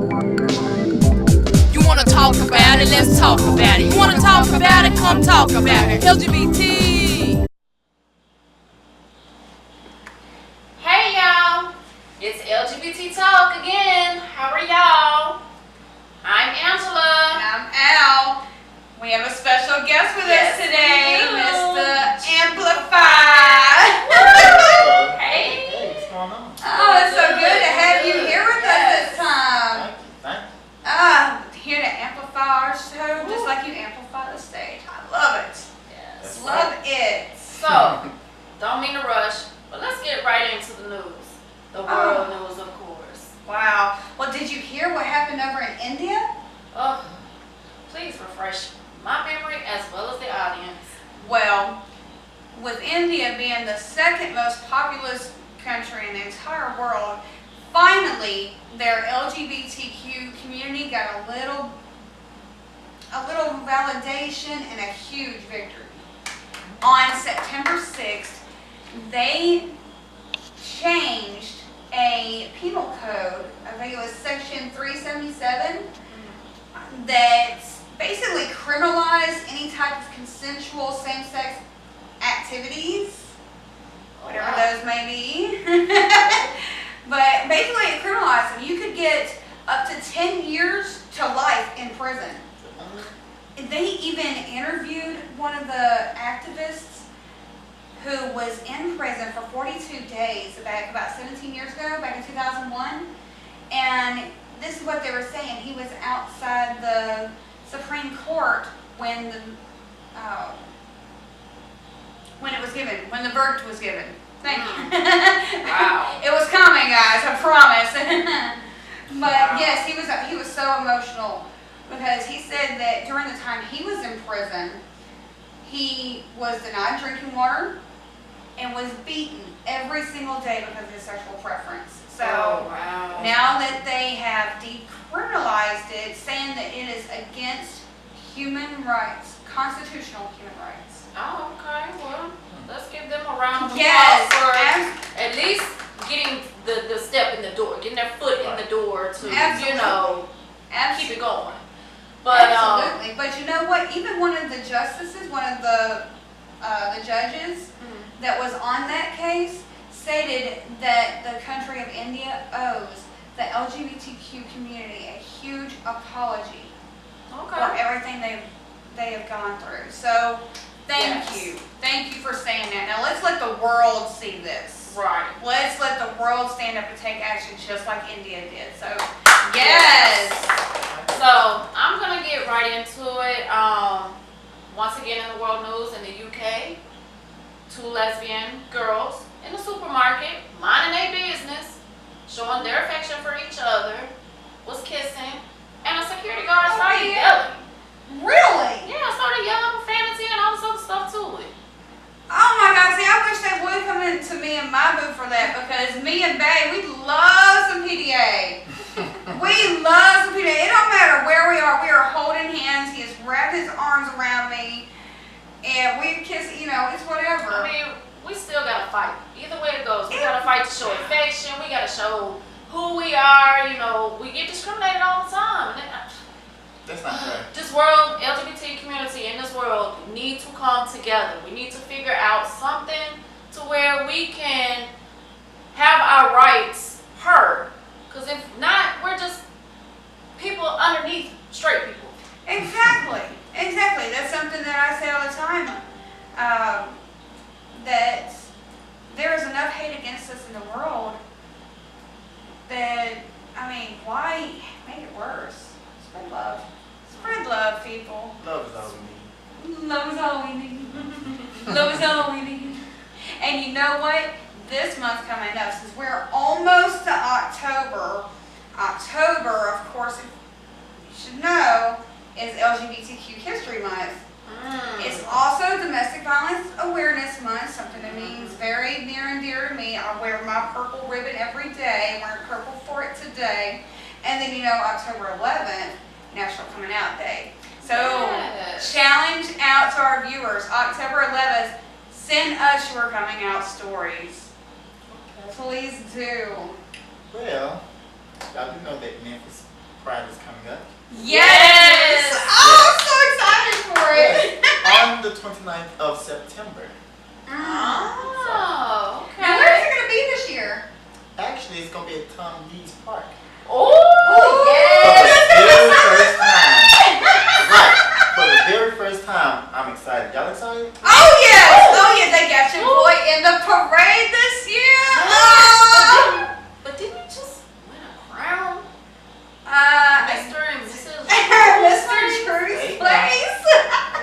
You wanna talk about it? Let's talk about it. You wanna talk about it? Come talk about it. LGBT. Hey y'all, it's LGBT Talk again. How are y'all? I'm Angela. And I'm Al. We have a special guest with us today, we do. Mr. Amplify. Hey. Hey, what's going on? Oh, it's so good to have you here with us this time. Thank you. Here to amplify our show, just like you amplify the stage. I love it. Yes. Love it. So, don't mean to rush, but let's get right into the news. The world news, of course. Wow. Well, did you hear what happened over in India? Oh, please refresh my memory as well as the audience. Well, with India being the second most populous country in the entire world, finally their LGBTQ community got a little validation and a huge victory. On September 6th, they changed a penal code, I think it was section 377, that basically criminalized any type of consensual same-sex activities, whatever those may be. But basically it criminalized them. You could get up to 10 years to life in prison. They even interviewed one of the activists who was in prison for 42 days back about 17 years ago, back in 2001. And this is what they were saying. He was outside the Supreme Court when the verdict was given. Thank you. Wow. It was coming, guys. I promise. But Wow. yes, he was so emotional because he said that during the time he was in prison, he was denied drinking water and was beaten every single day because of his sexual preference. So wow. now that they have decriminalized it, saying that it is against human rights, constitutional human rights. Oh, okay. Well, let's give them a round of applause Yes, for at least getting the step in the door, getting their foot in the door to, Absolutely. keep it going. But Absolutely. But you know what? Even one of the justices, one of the judges that was on that case, stated that the country of India owes the LGBTQ community a huge apology for everything they have gone through. So thank you for saying that. Now let's let the world see this. Right. Let's let the world stand up and take action just like India did. So yes. So I'm gonna get right into it. Once again, in the world news in the UK, 2 lesbian girls in the supermarket, minding their business, showing their affection for each other, was kissing, and a security guard started yelling. Really? Yeah, started yelling profanity and all this other stuff to it. Oh my God, see, I wish they would come into me and my booth for that because me and Bae, we love some PDA. We love some PDA. It don't matter where we are holding hands. He has wrapped his arms around me and we kiss, it's whatever. I mean, we still gotta fight. Either way it goes, we gotta fight to show affection. We gotta show who we are. We get discriminated all the time. And That's not fair. this world, LGBT community in this world, need to come together. We need to figure out something to where we can have our rights heard. Because if not, we're just people underneath straight people. Exactly. That's something that I say all the time. That there is enough hate against us in the world that, why make it worse? Spread love. Spread love, people. Love is all we need. Love is all we need. Love is all we need. And you know what? This month coming up, since we're almost to October, of course, you should know, is LGBTQ History Month. It's also Domestic Violence Awareness Month, something that means very near and dear to me. I wear my purple ribbon every day. I'm wearing purple for it today. And then, October 11th, National Coming Out Day. So, challenge out to our viewers, October 11th, send us your coming out stories. Please do. Well, y'all do know that Memphis Pride is coming up. Yes! Oh, I'm so excited for it. Yes, on the 29th of September. Oh, okay. Now, where is it going to be this year? Actually, it's going to be at Tom Lee's Park. Oh, For yes. the very first time. Right. For the very first time, I'm excited. Y'all excited? Oh, yes! Oh, yeah, they got your boy in the parade this year. Oh. But didn't you just win a crown? Mr. Mr. and Mrs. Trudy's place.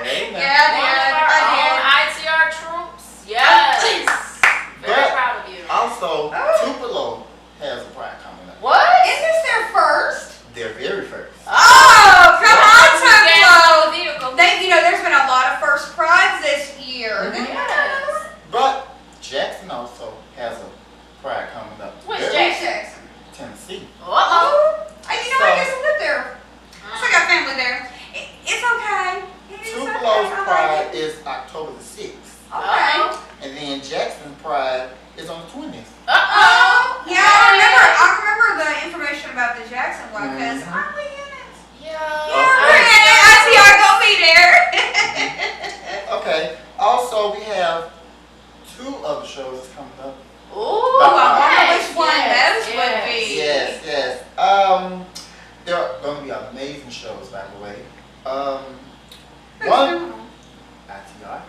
Hey, now. Yeah, One I of our did. own ITR troops. Yes. Very But proud of you. also, Oh. Tupelo has a pride coming up. What? Is this their first? Their very first. Oh, come on, Tupelo. Stand on the vehicle. There's been a lot of first prides this year. Yes. But Jackson also has a pride coming up. Which Very- Jackson? Tennessee. Uh-oh. Oh, I So- guess I live there. So I got family there. It's okay. It's okay. Tupelo's I pride like it. is October the 6th. Okay. And then Jackson's pride is on the 20th. Oh, yeah, I remember the information about the Jackson one because Mhm. I'm in it. Yeah. Yeah, we're in it. I see our gonna be there. Okay. Also, we have 2 other shows coming up. Ooh, I wonder yes, which one yes, those yes. would be. Yes. They're going to be amazing shows, by the way. One, ITR.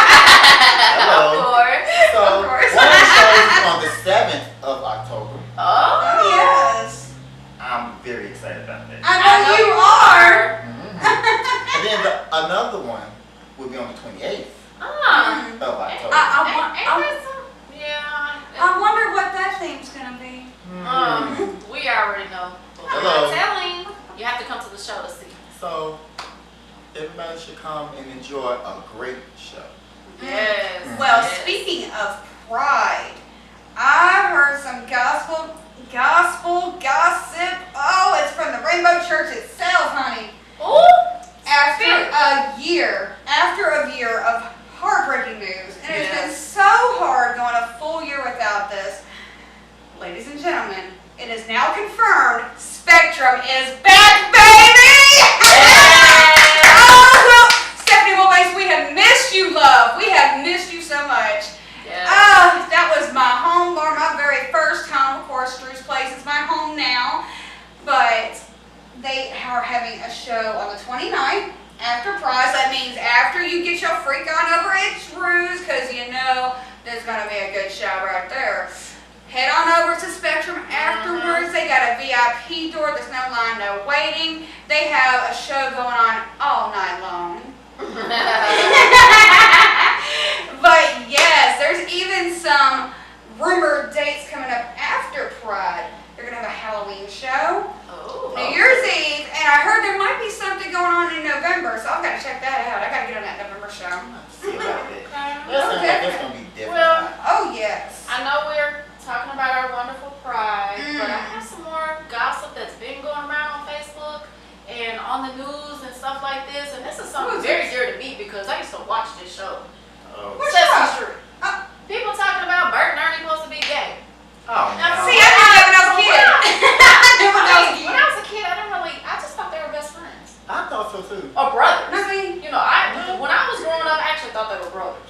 Hello. Of course. So, Of course. one of the shows is on the 7th of October. Oh. Oh, yes. I'm very excited about that. I know you are. Mhm. And then another one will be on the 28th Ah. Mm. of October. Ain't that some? Yeah. I wonder what that theme's gonna be. We already know. But we're Hello. not telling. You have to come to the show to see. So, everybody should come and enjoy a great show. Yes. Well, yes. speaking of pride, I heard some gospel gossip. Oh, it's from the Rainbow Church itself, honey. Ooh. After a year of heartbreaking news, and it's been Yes. so hard going a full year without this. Ladies and gentlemen, it is now confirmed Spectrum is back, baby! Oh, Stephanie Wilbase, we have missed you, love. We have missed you so much. Yes. That was my home, or my very first home. Of course, Drew's Place is my home now. But they are having a show on the 29th after Pride. That means after you get your freak on over at Drew's, because you know there's going to be a good show right there. Head on over to Spectrum afterwards. They got a VIP door. There's no line, no waiting. They have a show going on all night long. But yes, there's even some rumored dates coming up after Pride. They're going to have a Halloween show, Oh. New Year's Eve, and I heard there might be something going on in November, so I've got to check that out. I got to get on that November show. See about that. Okay. That sounds like that's going to be different. Well, Oh, yes. I know we're talking about our wonderful pride, but I Mm. have some more gossip that's been going around on Facebook and on the news and stuff like this. And this is something Who is very this? dear to me because I used to watch this show. Oh. What Sesame show? Street. Oh. People talking about Bert and Ernie supposed to be gay. Oh, Now, no. See, I did that when I was a kid. I did when I was a When kid. I was a kid, I just thought they were best friends. I thought so too. Or brothers. Not me. You know, when I was growing up, I actually thought they were brothers.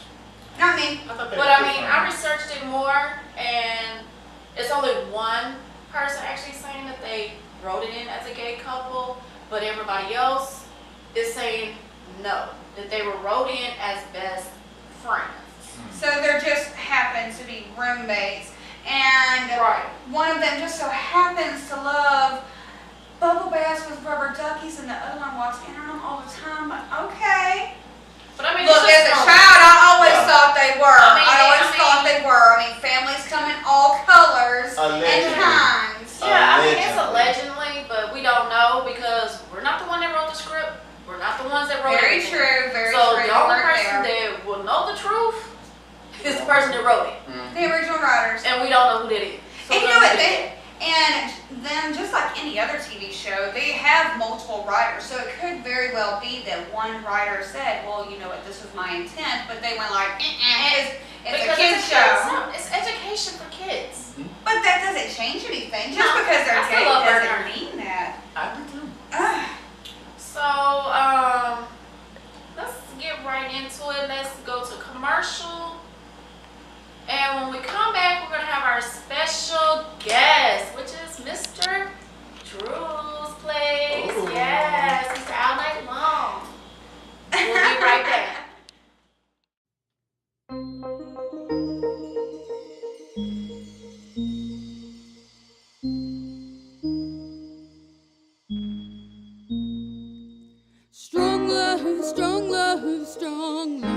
Not me. I thought they But were I mean, different. I researched it more, and it's only one person actually saying that they wrote it in as a gay couple, but everybody else is saying no, that they were wrote in as best friends. So there just happens to be roommates, and Right. one of them just so happens to love bubble baths with rubber duckies, and the other one walks in on them all the time. Like, okay. But I mean, Look, it's as just a normal. child, I always Yeah. thought they were. I mean, I always I mean- thought they were. I mean, families come in all colors and Allegedly. kinds. Yeah, I mean, it's Allegedly. allegedly, but we don't know because we're not the one that wrote the script. We're not the ones that wrote it. Very true, very So true. the only We're person there. that will know the truth is the person that wrote it, Mhm. The original writers. and we don't know who that is. So And you we know don't what? know And then, just like any other TV show, they have multiple writers. So it could very well be that one writer said, well, you know what, this was my intent, but they went like, it's a because kid's it's show. It's education for kids. But that doesn't change anything. Just No, because they're I still gay love doesn't Bernard. mean that. I do strong love, strong love.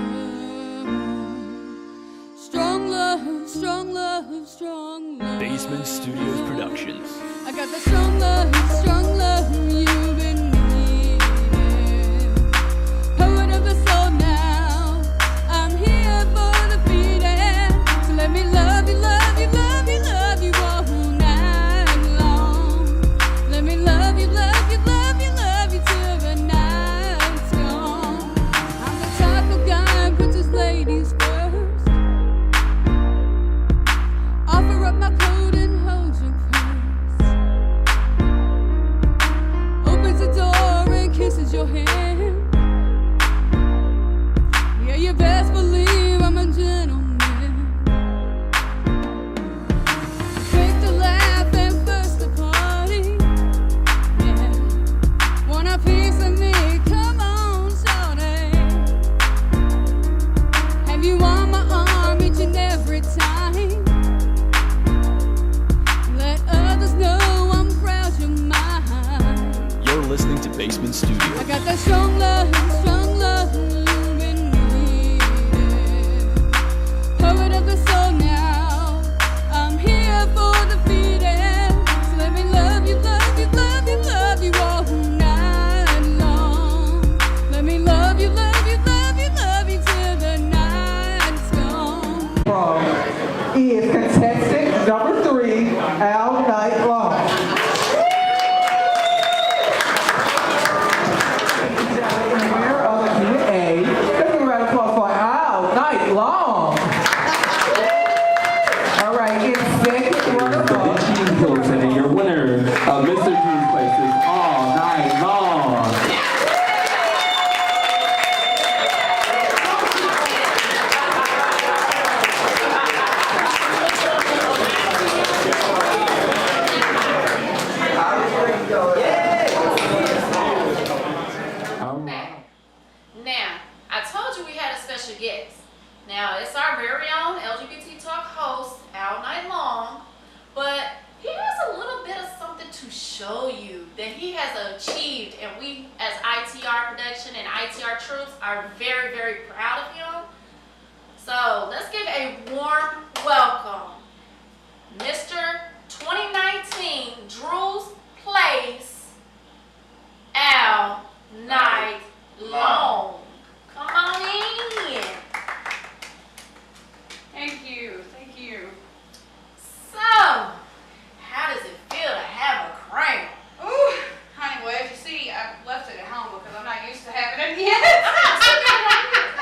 Strong love, strong love, strong love. Basement Studios Productions. I got the strong love you've been needing. Poet of the soul now, I'm here for the feeding. So let me love you, love you, love you, love you all night long. Let me love you, love you, love you, love you till the night's gone. I'm the type of guy who puts his ladies first. Offer up my coat and hold your purse. Opens the door and kisses your hand. Yeah, you best believe I'm a gentleman. Quick to laugh and first to party. Yeah, want a piece of me? Come on, shorty. Have you on my arm each and every time? Let others know I'm proud you're mine. You're listening to Basement Studios. I got that strong love you've been needing. Poet of the soul now, I'm here for the feeding. So let me love you, love you, love you, love you all night long. Let me love you, love you, love you, love you till the night's gone. Is contestant number 3, All Night Long. Winner of the Unit A. Let's give a round of applause for All Night Long. All right, in second runner-up. Cheese Hilton, and your winner of Mr. Drew's Place is All Night Long. All right. Now, I told you we had a special guest. Now, it's our very own LGBT talk host, All Night Long, but he has a little bit of something to show you that he has achieved, and we as ITR Production and ITR Troops are very, very proud of him. So, let's give a warm welcome, Mr. 2019 Drew's Place, All Night Long. Come on in. Thank you, thank you. So, how does it feel to have a crown? Ooh, honey, well, as you see, I left it at home because I'm not used to having it yet.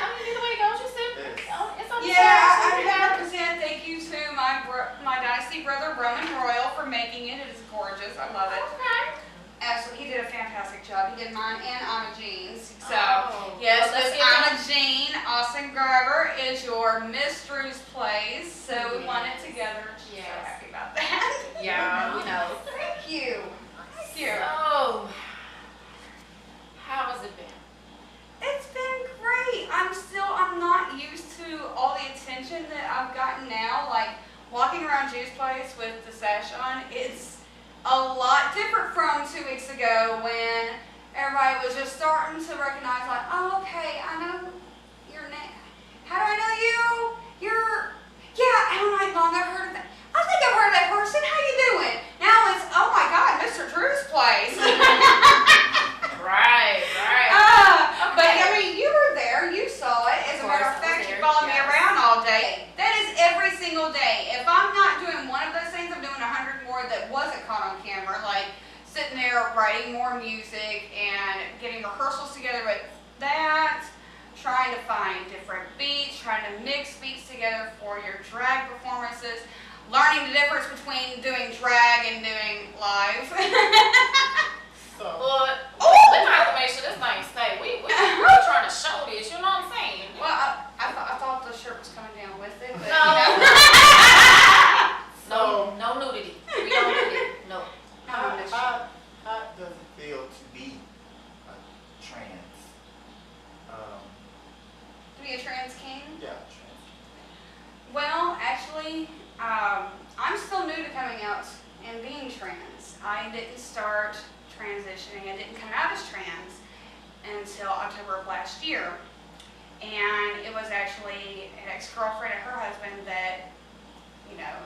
Either way, don't you sit? It's on the Yeah, side. I represent. Thank you to my dynasty brother Roman Royal for making it. It is gorgeous. I love it. Okay. Absolutely, he did a fantastic job. He did mine and Anna Jean's. So, Oh, yes, well, let's Miss give Anna Jean Austin Garber is your Miss Drew's Place. So we won it together. So Yes. happy about that. Yeah, you know. Thank you. Thank you. So, how has it been? It's been great. I'm not used to all the attention that I've gotten now. Like walking around Drew's Place with the sash on, it's a lot different from 2 weeks ago when everybody was just starting to recognize, like, oh, okay, I know your name. How do I know you? Yeah, All Night Long. I've heard of that. I think I've heard of that person. How you doing? Now it's, oh my God, Mr. Drew's Place. Right. But I mean, you were there, you saw it. As a matter of fact, you followed me around all day. That is every single day. If I'm not doing one of those things, I'm doing 100 more that wasn't caught on camera, like sitting there writing more music and getting rehearsals together with that, trying to find different beats, trying to mix beats together for your drag performances, learning the difference between doing drag and doing live. So, But we have to make sure this thing stay. We're trying to show this, you know what I'm saying? Well, I thought the shirt was coming down with it, but No nudity. We don't do it. No. how does it feel to be a trans? to be a trans king? Yeah, trans. Well, actually, I'm still new to coming out and being trans. I didn't start transitioning. I didn't come out as trans until October of last year. And it was actually an ex-girlfriend and her husband that, you know,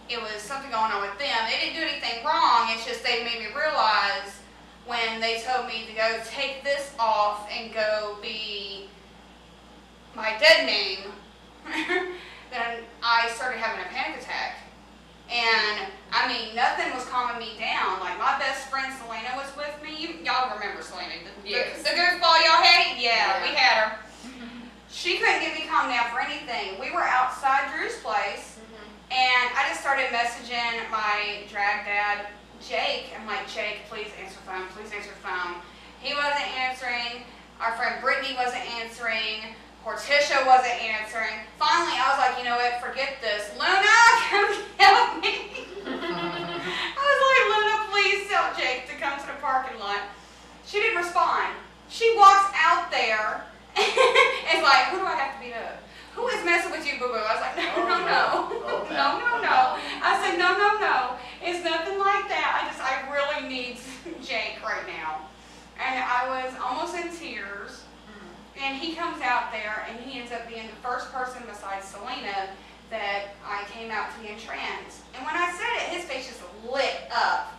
it was something going on with them. They didn't do anything wrong, it's just they made me realize when they told me to go take this off and go be my dead name, then I started having a panic attack. And I mean, nothing was calming me down. Like my best friend Selena was with me. Y'all remember Selena? Yes. The goofball y'all hate? Yeah, Yeah. we had her. She couldn't get me calmed down for anything. We were outside Drew's place, and I just started messaging my drag dad, Jake. I'm like, Jake, please answer the phone, please answer the phone. He wasn't answering. Our friend Brittany wasn't answering. Horticia wasn't answering. Finally, I was like, you know what, forget this. Luna, come help me. I was like, Luna, please tell Jake to come to the parking lot. She didn't respond. She walks out there and is like, who do I have to beat up? Who is messing with you, boo-boo? I was like, no. I said, no. It's nothing like that. I really need Jake right now. And I was almost in tears. And he comes out there, and he ends up being the first person besides Selena that I came out to being trans. And when I said it, his face just lit up.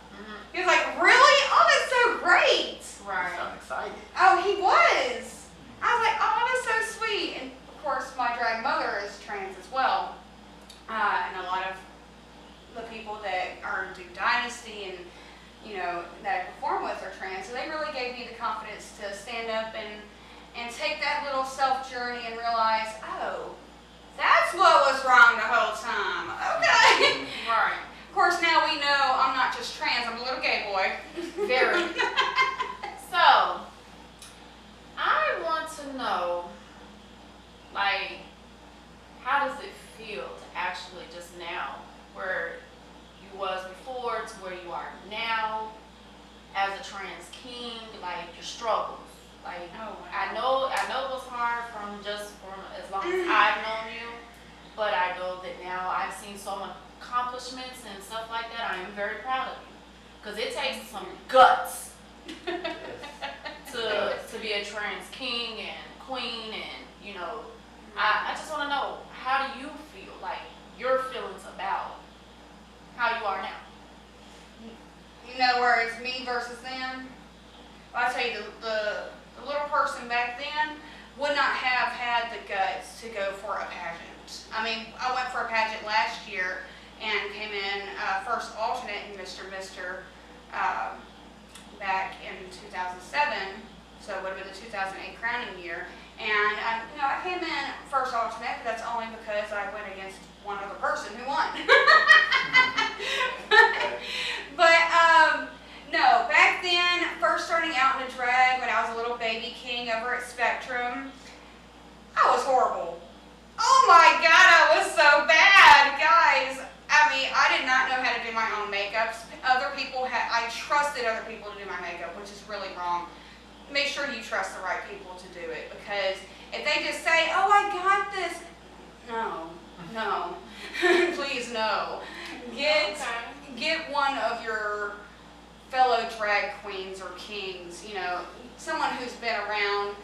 He was like, really? Oh, that's so great. Right. I'm excited. Oh, he was. I was like, oh, that's so sweet. And of course, my drag mother is trans as well. And a lot of the people that are do Dynasty and, you know, that I perform with are trans. So they really gave me the confidence to stand up and take that little self-journey and realize, oh, that's what was wrong the whole time. Okay. Right. Of course, now we know I'm not just trans, I'm a little gay boy. Very. So, I want to know, like, how does it feel to actually just now, where you was before to where you are now, as a trans king, like your struggles? Like, Oh, wow. I know it was hard from as long as I've known you, but I know that now I've seen so much accomplishments and stuff like that. I am very proud of you, because it takes some guts to be a trans king and queen, and you know, I just want to know, how do you feel, like your feelings about how you are now? You know, where it's me versus them. Well, I tell you, the little person back then would not have had the guts to go for a pageant. I mean, I went for a pageant last year and came in first alternate in Mr. Back in 2007, so it would have been the 2008 crowning year. And I came in first alternate, but that's only because I went against one other person who won. But no, back then, first starting out in the drag when I was a little baby king over at Spectrum, I was horrible. Oh my God, I was so bad, guys. I mean, I did not know how to do my own makeups. I trusted other people to do my makeup, which is really wrong. Make sure you trust the right people to do it, because if they just say, oh, I got this, no, please no. Get one of your fellow drag queens or kings, someone who's been around.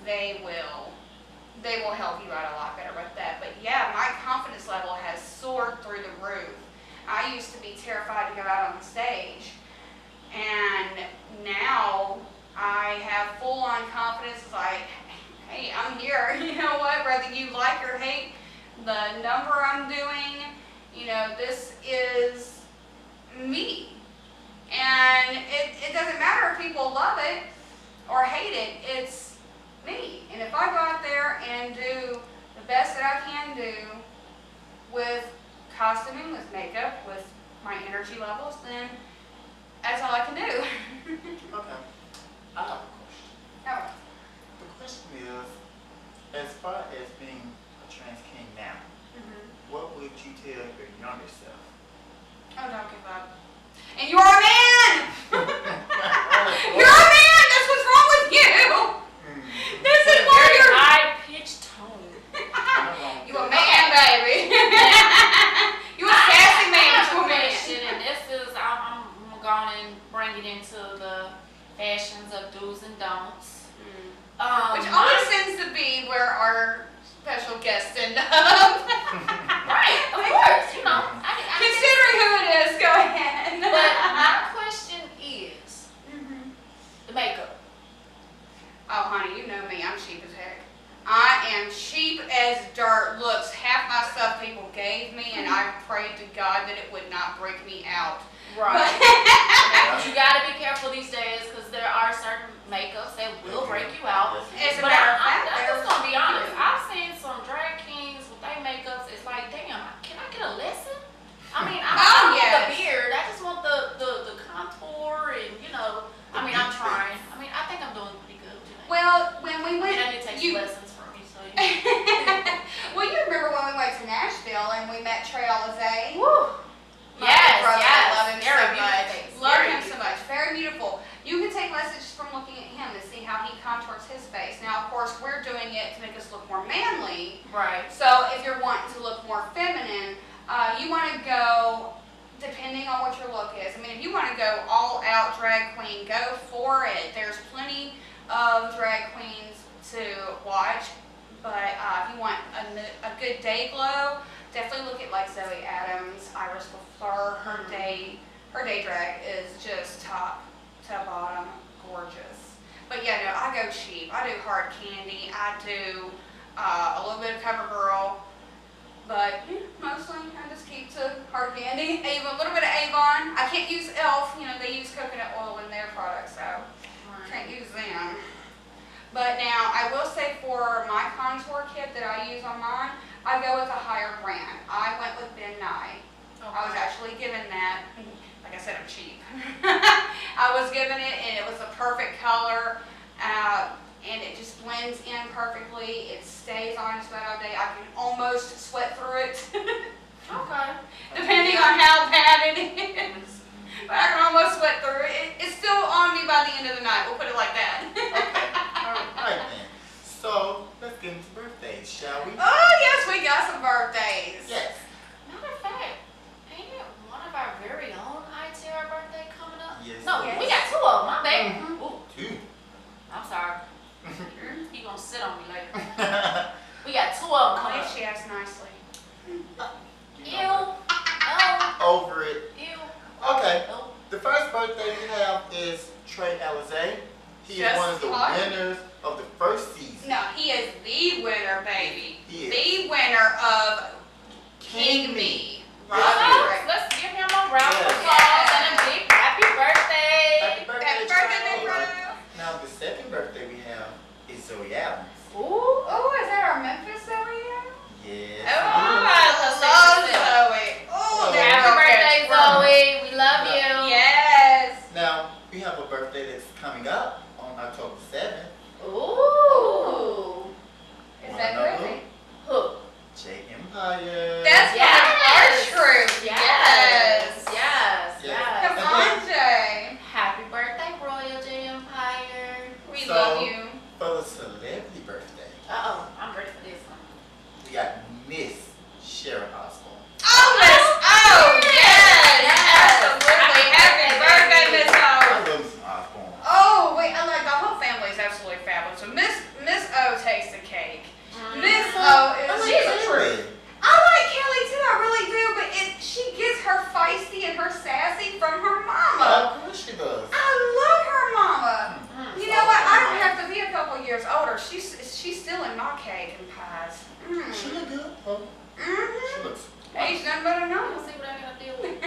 They will help you out a lot better with that. But yeah, my confidence level has soared through the roof. I used to be terrified to go out on the stage, and now I have full-on confidence. It's like, hey, I'm here. You know what? Whether you like or hate the number I'm doing, this is me. And it doesn't matter if people love it or hate it. It's me. And if I go out there and do the best that I can do with costuming, with makeup, with my energy levels, then that's all I can do. Okay. I have a question. All right. The question is, as far as being a trans king now, what would you tell your younger self? Oh, don't give up. And you're a man! You're a man! That's what's wrong with you! This is why Very you're... high-pitched tone. You a man, baby. You a sassy man to a man. And this is, I'm going and bring it into the fashions of do's and don'ts. Which always seems to be where our special guests end up. Right, of course, you know. Considering who it is, go ahead. But my question is the makeup. Oh, honey, you know me. I'm cheap as heck. I am cheap as dirt. Looks, half my stuff people gave me, and I prayed to God that it would not break me out. Right. You gotta be careful these days because there are certain makeups that will break you out. As a But matter of I'm fact, just gonna be honest. I've seen some drag kings with their makeups. It's like, damn, can I get a lesson? I mean, I don't want yes. the beard. I just want the contour and, you know, I mean, I'm trying. I mean, I think I'm doing pretty good today. Well, when we I went, mean, I need to take some lessons from you, so you well, you remember when we went to Nashville and we met Trey Alizé? Woo! My Yes, brother, yes. I love him Very so beautiful much. face. Love Very him so beautiful. much. Very beautiful. You can take lessons from looking at him to see how he contours his face. Now, of course, we're doing it to make us look more manly. Right. So if you're wanting to look more feminine, you want to go, depending on what your look is. I mean, if you want to go all out drag queen, go for it. There's plenty of drag queens to watch. But if you want a good day glow, definitely look at like Zoe Adams, Iris LaFleur. Her day drag is just top to bottom gorgeous. But yeah, no, I go cheap. I do hard candy. I do a little bit of CoverGirl. But mostly I just keep to hard candy. Even a little bit of Avon. I can't use e.l.f. You know, they use coconut oil in their products, so can't use them. But now, I will say for my contour kit that I use on mine, I go with a higher brand. I went with Ben Nye. I was actually given that. Like I said, I'm cheap. I was given it, and it was a perfect color, and it just blends in perfectly. It stays on just about all day. I can almost sweat through it, Okay. depending on how bad it is. But I can almost sweat through it. It's still on me by the end of the night. We'll put it like that. Alright then. So, let's get into birthdays, shall we? Oh, yes, we got some birthdays. Yes. Matter of fact, ain't it one of our very own ITR birthday coming up? Yes. No, Yes. we got two of them. My bad. Ooh, Two. I'm sorry. He gonna sit on me later. We got two of them coming Only if up. she acts nicely. Ew. No. Over it. Ew. Okay. No. The first birthday we have is Trey Alizé. He is Just one of the hot. winners of the first season. No, he is the winner, baby. He is. The winner of King Me. Yes, Right. Let's give him a round of Yes. applause and a big happy birthday. Happy birthday, Happy birthday, Trey. big bro. Now the second birthday we have is Zoe Adams. Ooh. Oh, is that our Memphis Zoe? Yes. Oh, I love Zoe. Oh, Happy that Happy girl birthday, gets work. Zoe. We love you. Yes. Now we have a birthday that's coming up on October 7th. Ooh. Is that crazy? Who? J Empire. That's Yes. one of our troops. Yes. Yes. Yes. Yes. Come on, Jay. Happy birthday, Royal J Empire. We So- love you. For the celebrity birthday, Uh-oh, I'm ready for this one. we got Miss Sharon Osbourne. Oh, Miss O. Yes. Yes. Absolutely. Happy birthday, Miss O. I love Miss Osbourne. Oh, wait, I like the whole family is absolutely fabulous. So Miss O takes the cake. Miss O is She's a true. Really? I like Kelly too, I really do, but she gets her feisty and her sassy from her mama. Of course she does. I love her mama. Mm. You know what? I don't have to be a couple years older. She's still in my cake and pies. She look good. Huh? She Mm-hmm. looks. Age none but a I number. don't see what I gotta deal with.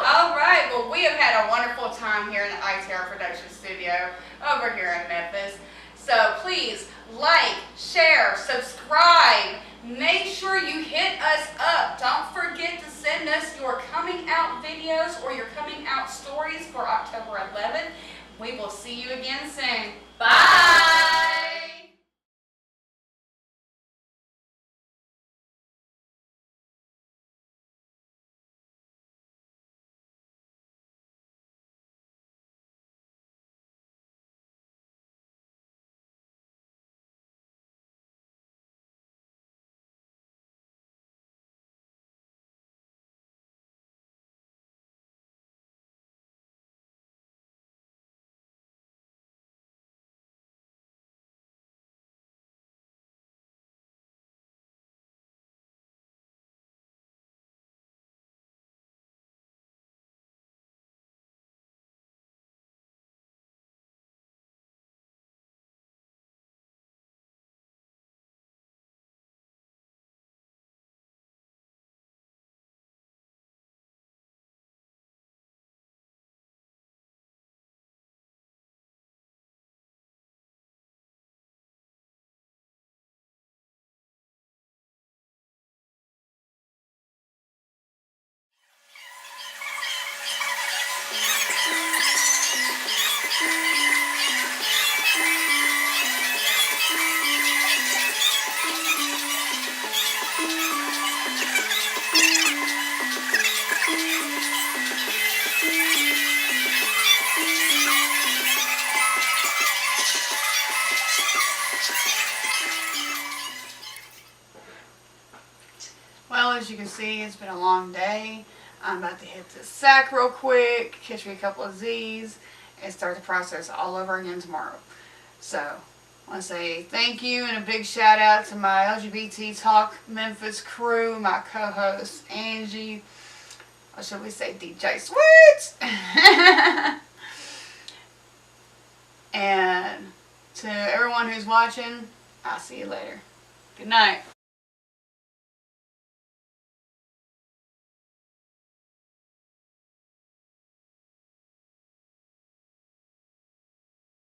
All right. Well, we have had a wonderful time here in the ITR Production Studio over here in Memphis. So please like, share, subscribe. Make sure you hit us up. Don't forget to send us your coming out videos or your coming out stories for October 11th. We will see you again soon. Bye. as you can see, it's been a long day. I'm about to hit the sack real quick, catch me a couple of Z's, and start the process all over again tomorrow. So, I want to say thank you and a big shout out to my LGBT Talk Memphis crew, my co-host Angie, or should we say DJ Sweet? And to everyone who's watching, I'll see you later. Good night.